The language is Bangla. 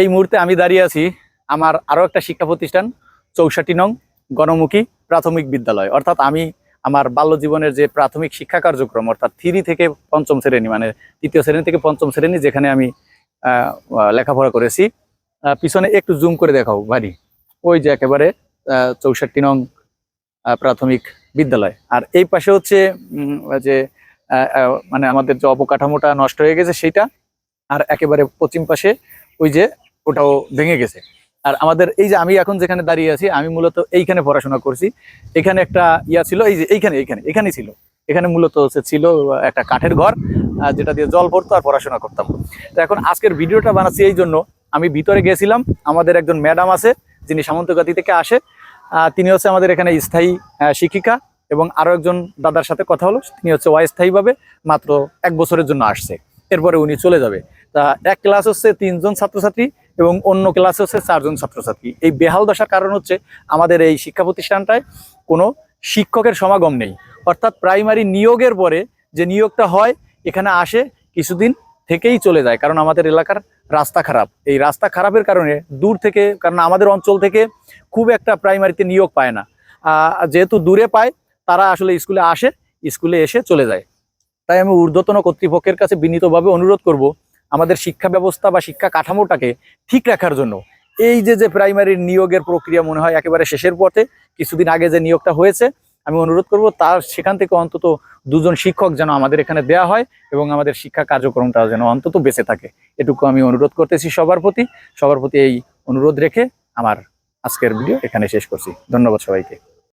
এই মুহূর্তে আমি দাঁড়িয়ে আছি আমার আরো একটা শিক্ষা প্রতিষ্ঠান ৬৪ নং গণমুখী প্রাথমিক বিদ্যালয়। অর্থাৎ আমি আমার বাল্য জীবনের যে প্রাথমিক শিক্ষা কার্যক্রম অর্থাৎ 3 থেকে 5ম শ্রেণী, মানে ৩য় শ্রেণী থেকে 5ম শ্রেণী যেখানে আমি লেখাপড়া করেছি। পিছনে একটু জুম করে দেখাও বাড়ি, ওই যে একেবারে ৬৪ নং প্রাথমিক বিদ্যালয়। আর এই পাশে হচ্ছে যে মানে আমাদের যে অবকাঠামোটা নষ্ট হয়ে গেছে সেটা, আর একেবারে পশ্চিম পাশে ওই যে ওটাও ভেঙে গেছে। আর আমাদের এই যে আমি এখন যেখানে দাঁড়িয়ে আছি, আমি মূলত এইখানে পড়াশোনা করছি। এখানে একটা ইয়া ছিল, এই যে এইখানে ছিল, এখানে মূলত ছিল একটা কাঠের ঘর, যেটা দিয়ে জল পড়তো আর পড়াশোনা করতাম। তো এখন আজকের ভিডিওটা বানাচ্ছি এই জন্য, আমি ভিতরে গেছিলাম, আমাদের একজন ম্যাডাম আছে যিনি সামন্তকাতি থেকে আসে, তিনি হচ্ছে আমাদের এখানে স্থায়ী শিক্ষিকা, এবং আরো একজন দাদার সাথে কথা হলো, তিনি হচ্ছে অস্থায়ীভাবে মাত্র 1 বছরের জন্য আসছে, এরপরে উনি চলে যাবে। তা এক ক্লাস হচ্ছে 3 জন ছাত্রছাত্রী এবং অন্য ক্লাস হচ্ছে 4 জন ছাত্রছাত্রী। এই বেহাল দশার কারণ হচ্ছে আমাদের এই শিক্ষা প্রতিষ্ঠানটায় কোনো শিক্ষকের সমাগম নেই। অর্থাৎ প্রাইমারি নিয়োগের পরে যে নিয়োগটা হয় এখানে আসে, কিছুদিন থেকেই চলে যায়, কারণ আমাদের এলাকার রাস্তা খারাপ। এই রাস্তা খারাপের কারণে দূর থেকে, কারণ আমাদের অঞ্চল থেকে খুব একটা প্রাইমারিতে নিয়োগ পায় না, যেহেতু দূরে পায় তারা আসলে স্কুলে আসে, স্কুলে এসে চলে যায়। তাই আমি ঊর্ধ্বতন কর্তৃপক্ষের কাছে বিনীতভাবে অনুরোধ করব আমাদের শিক্ষা ব্যবস্থা বা শিক্ষা কাঠামোটাকে ঠিক রাখার জন্য। এই যে প্রাইমারি নিয়োগের প্রক্রিয়া মনে হয় একেবারে শেষের পথে, কিছুদিন আগে যে নিয়োগটা হয়েছে, আমি অনুরোধ করব তার সেখান থেকে অন্তত 2 জন শিক্ষক যেন আমাদের এখানে দেয়া হয় এবং আমাদের শিক্ষা কার্যক্রমটা যেন অন্তত বেঁচে থাকে, এটুকু আমি অনুরোধ করতেছি সবার প্রতি। এই অনুরোধ রেখে আমার আজকের ভিডিও এখানে শেষ করছি। ধন্যবাদ সবাইকে।